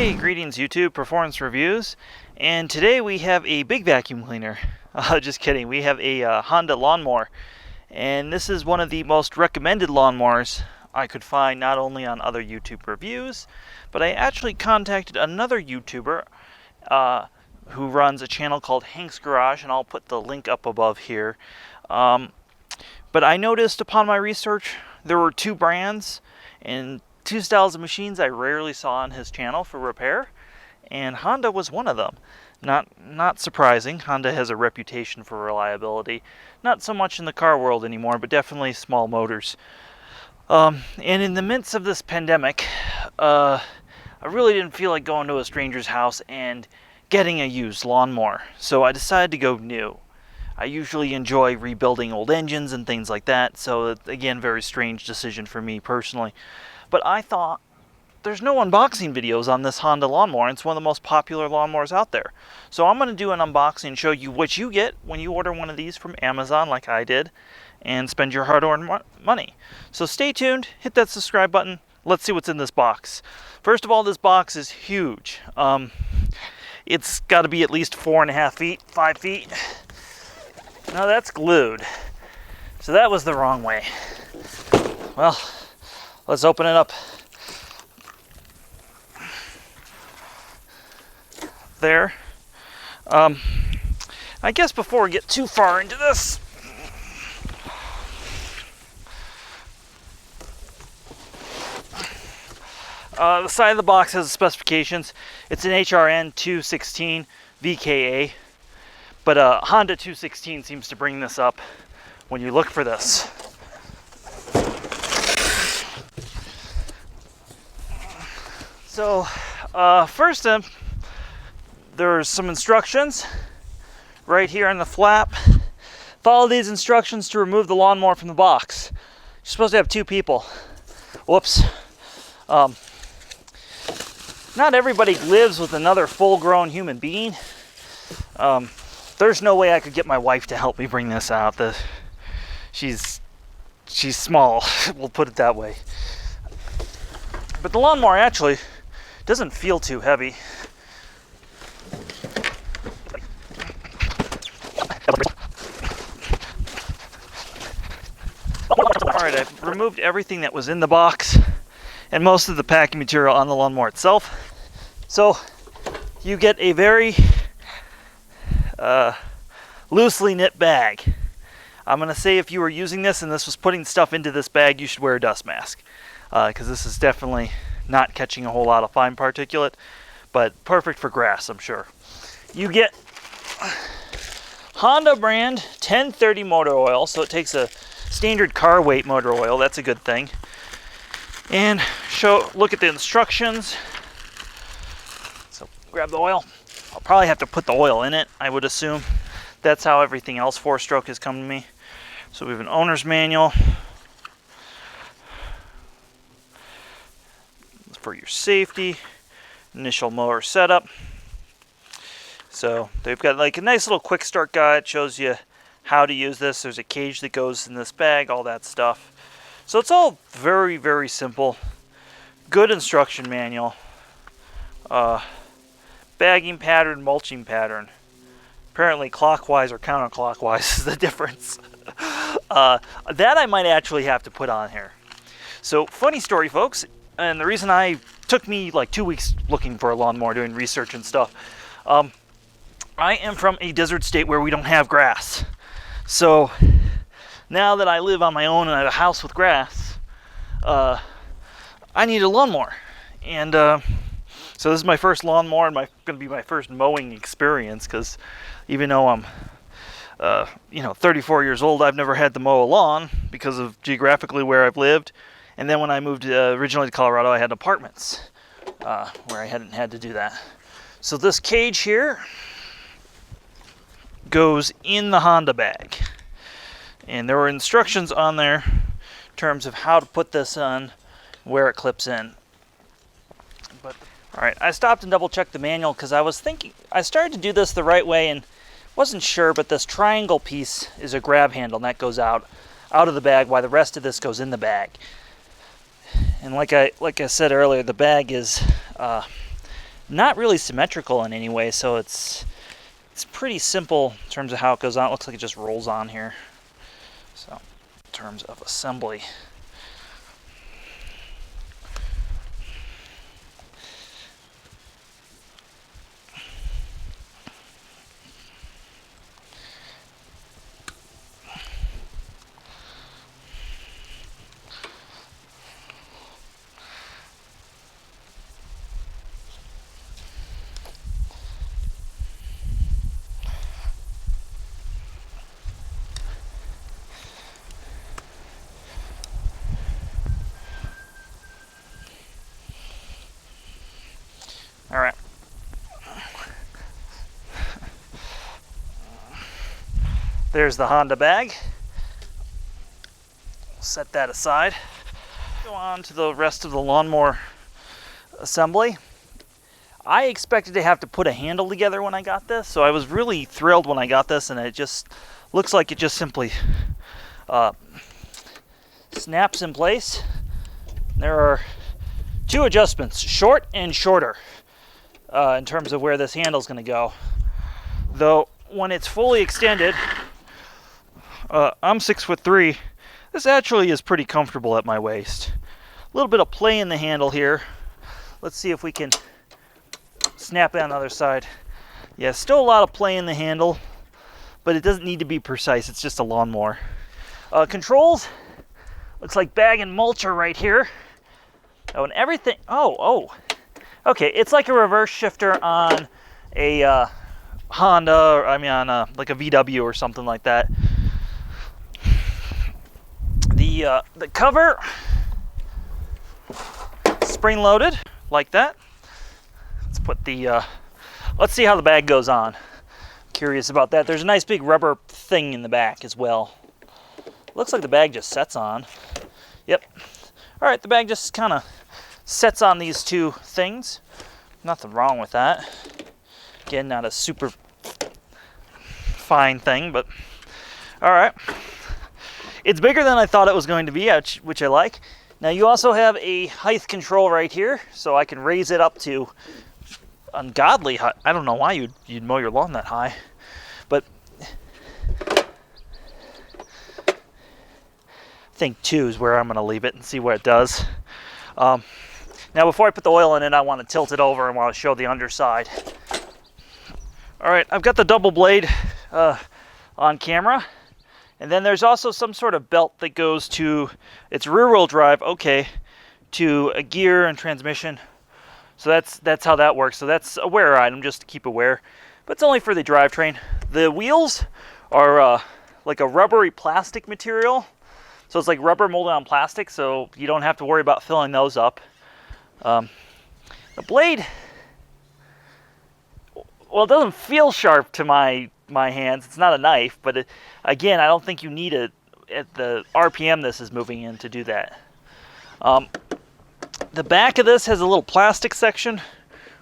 Hey, greetings YouTube, Performance Reviews, and today we have a big vacuum cleaner. Just kidding, we have a Honda lawnmower, and this is one of the most recommended lawnmowers I could find not only on other YouTube reviews, but I actually contacted another YouTuber who runs a channel called Hank's Garage, and I'll put the link up above here. But I noticed upon my research there were two brands and two styles of machines I rarely saw on his channel for repair, and Honda was one of them. Not surprising. Honda has a reputation for reliability, not so much in the car world anymore, but definitely small motors. And in the midst of this pandemic, I really didn't feel like going to a stranger's house and getting a used lawnmower, so I decided to go new. I usually enjoy rebuilding old engines and things like that, so again, very strange decision for me personally. But I thought, there's no unboxing videos on this Honda lawnmower. It's one of the most popular lawnmowers out there. So I'm going to do an unboxing and show you what you get when you order one of these from Amazon like I did and spend your hard-earned money. So stay tuned, hit that subscribe button. Let's see what's in this box. First of all, this box is huge. It's got to be at least 4.5 feet, 5 feet. Now that's glued. So that was the wrong way. Well, let's open it up. There. I guess before we get too far into this, the side of the box has the specifications. It's an HRN216VKA, but Honda 216 seems to bring this up when you look for this. So, first there's some instructions right here on the flap. Follow these instructions to remove the lawnmower from the box. You're supposed to have two people. Whoops. Not everybody lives with another full-grown human being. There's no way I could get my wife to help me bring this out. She's small, we'll put it that way. But the lawnmower actually doesn't feel too heavy. Alright, I've removed everything that was in the box and most of the packing material on the lawnmower itself. So you get a very loosely knit bag. I'm going to say if you were using this and this was putting stuff into this bag, you should wear a dust mask, because this is definitely not catching a whole lot of fine particulate, but perfect for grass, I'm sure. You get Honda brand 1030 motor oil, so it takes a standard car weight motor oil. That's a good thing. And look at the instructions. So grab the oil. I'll probably have to put the oil in it, I would assume. That's how everything else 4-stroke has come to me. So we have an owner's manual for your safety, initial mower setup. So they've got like a nice little quick start guide, shows you how to use this. There's a cage that goes in this bag, all that stuff. So it's all very, very simple. Good instruction manual. Bagging pattern, mulching pattern. Apparently clockwise or counterclockwise is the difference. That I might actually have to put on here. So funny story, folks, and the reason took me like 2 weeks looking for a lawnmower, doing research and stuff. I am from a desert state where we don't have grass. So now that I live on my own and I have a house with grass, I need a lawnmower. And so this is my first lawnmower and going to be my first mowing experience, because even though I'm 34 years old, I've never had to mow a lawn because of geographically where I've lived. And then when I moved originally to Colorado, I had apartments where I hadn't had to do that. So this cage here goes in the Honda bag. And there were instructions on there in terms of how to put this on, where it clips in. But alright, I stopped and double checked the manual because I was thinking, I started to do this the right way and wasn't sure, but this triangle piece is a grab handle and that goes out of the bag while the rest of this goes in the bag. And like I said earlier, the bag is not really symmetrical in any way, so it's pretty simple in terms of how it goes on. It looks like it just rolls on here. So in terms of assembly. All right. There's the Honda bag. Set that aside. Go on to the rest of the lawnmower assembly. I expected to have to put a handle together when I got this, so I was really thrilled when I got this, and it just looks like it just simply snaps in place. There are two adjustments, short and shorter, in terms of where this handle is going to go. Though when it's fully extended, I'm 6'3". This actually is pretty comfortable at my waist. A little bit of play in the handle here. Let's see if we can snap it on the other side. Yeah, still a lot of play in the handle, but it doesn't need to be precise. It's just a lawnmower. Controls, looks like bag and mulch are right here. Oh, and everything, okay, it's like a reverse shifter on a Honda, or I mean on like a VW or something like that. The cover, spring loaded like that. Let's put the, let's see how the bag goes on. Curious about that. There's a nice big rubber thing in the back as well. Looks like the bag just sets on. Yep. All right, the bag just kind of sets on these two things. Nothing wrong with that. Again, not a super fine thing, but all right. It's bigger than I thought it was going to be, which I like. Now you also have a height control right here, so I can raise it up to ungodly high. I don't know why you'd mow your lawn that high, but I think 2 is where I'm going to leave it and see what it does. Now before I put the oil in it, I want to tilt it over and want to show the underside. All right, I've got the double blade on camera. And then there's also some sort of belt that goes to, it's rear-wheel drive, okay, to a gear and transmission. So that's how that works. So that's a wear item, just to keep aware. But it's only for the drivetrain. The wheels are like a rubbery plastic material. So it's like rubber molded on plastic, so you don't have to worry about filling those up. The blade, well, it doesn't feel sharp to my hands. It's not a knife, but again, I don't think you need it at the RPM this is moving in to do that. The back of this has a little plastic section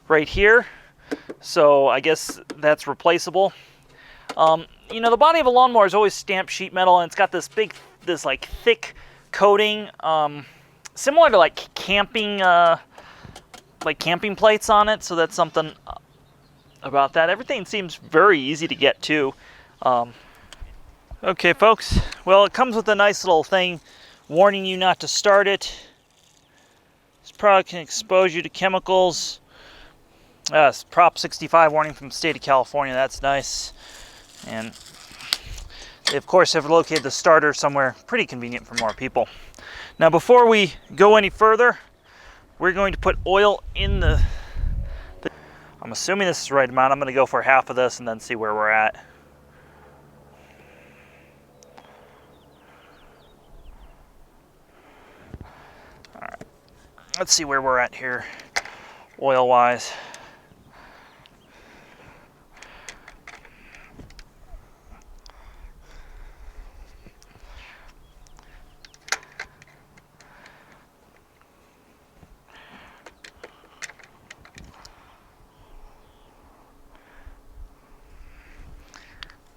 right here, so I guess that's replaceable. You know, the body of a lawnmower is always stamped sheet metal, and it's got this like thick coating, similar to like camping plates on it. So that's something about that. Everything seems very easy to get to. Okay, folks. Well, it comes with a nice little thing warning you not to start it. This product can expose you to chemicals. It's Prop 65 warning from the state of California. That's nice. And they, of course, have located the starter somewhere pretty convenient for more people. Now, before we go any further, we're going to put oil in the I'm assuming this is the right amount. I'm going to go for half of this and then see where we're at. All right, let's see where we're at here, oil-wise.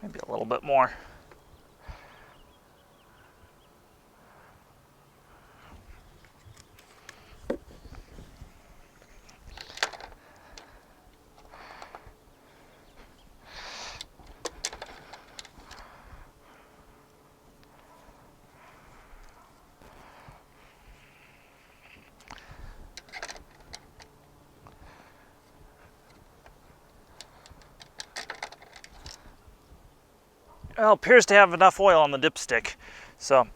Maybe a little bit more. well, appears to have enough oil on the dipstick. So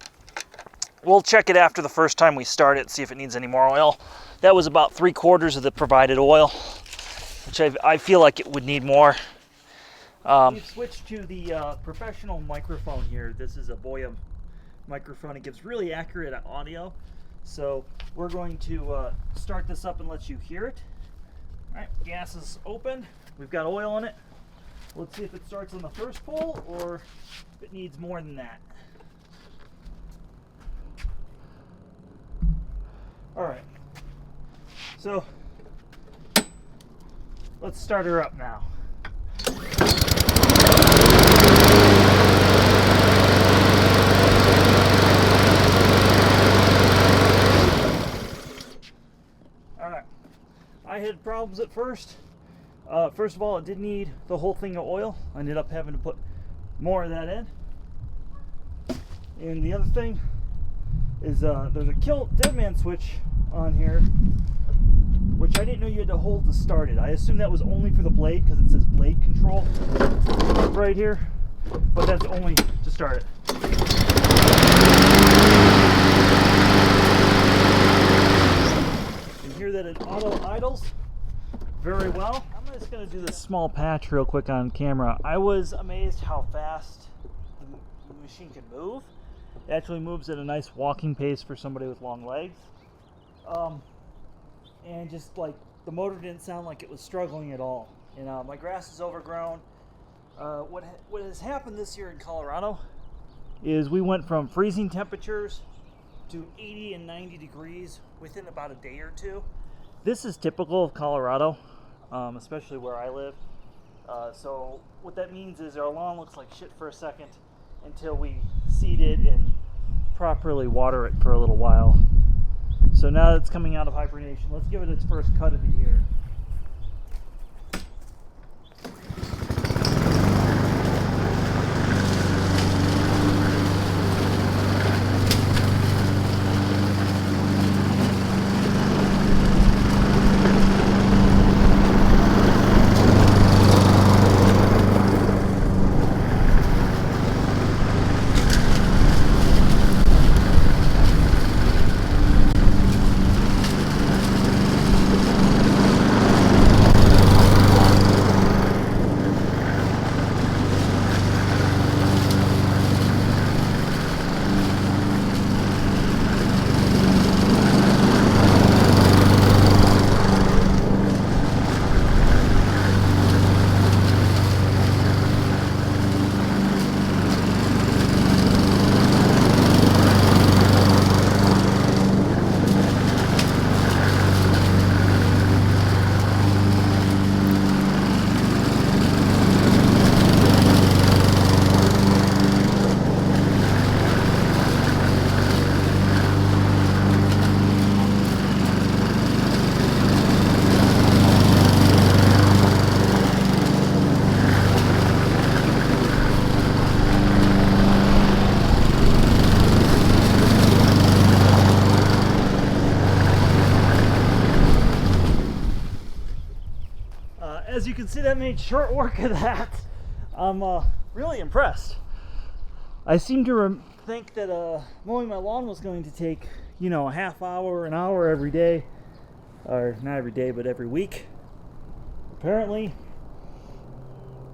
we'll check it after the first time we start it, see if it needs any more oil. That was about 3/4 of the provided oil, which I feel like it would need more. We've switched to the professional microphone here. This is a Boya microphone. It gives really accurate audio. So we're going to start this up and let you hear it. All right, gas is open. We've got oil in it. Let's see if it starts on the first pull or if it needs more than that. All right, so let's start her up now. All right, I had problems at first. First of all, it did need the whole thing of oil. I ended up having to put more of that in. And the other thing is there's a kill dead man switch on here, which I didn't know you had to hold to start it. I assumed that was only for the blade because it says blade control right here, but that's only to start it. You can hear that it auto idles very well. I'm just going to do this small patch real quick on camera. I was amazed how fast the machine can move. It actually moves at a nice walking pace for somebody with long legs. And just like the motor didn't sound like it was struggling at all. And my grass is overgrown. What has happened this year in Colorado is we went from freezing temperatures to 80 and 90 degrees within about a day or two. This is typical of Colorado, especially where I live. So what that means is our lawn looks like shit for a second until we seed it and properly water it for a little while. So now that it's coming out of hibernation, let's give it its first cut of the year. As you can see, that made short work of that. I'm really impressed. I seem to think that mowing my lawn was going to take, you know, a half hour, an hour every day. Or not every day, but every week. Apparently,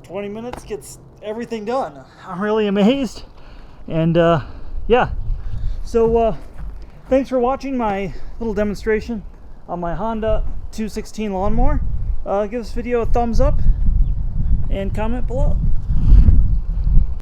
20 minutes gets everything done. I'm really amazed. And yeah. So thanks for watching my little demonstration on my Honda 216 lawnmower. Give this video a thumbs up and comment below.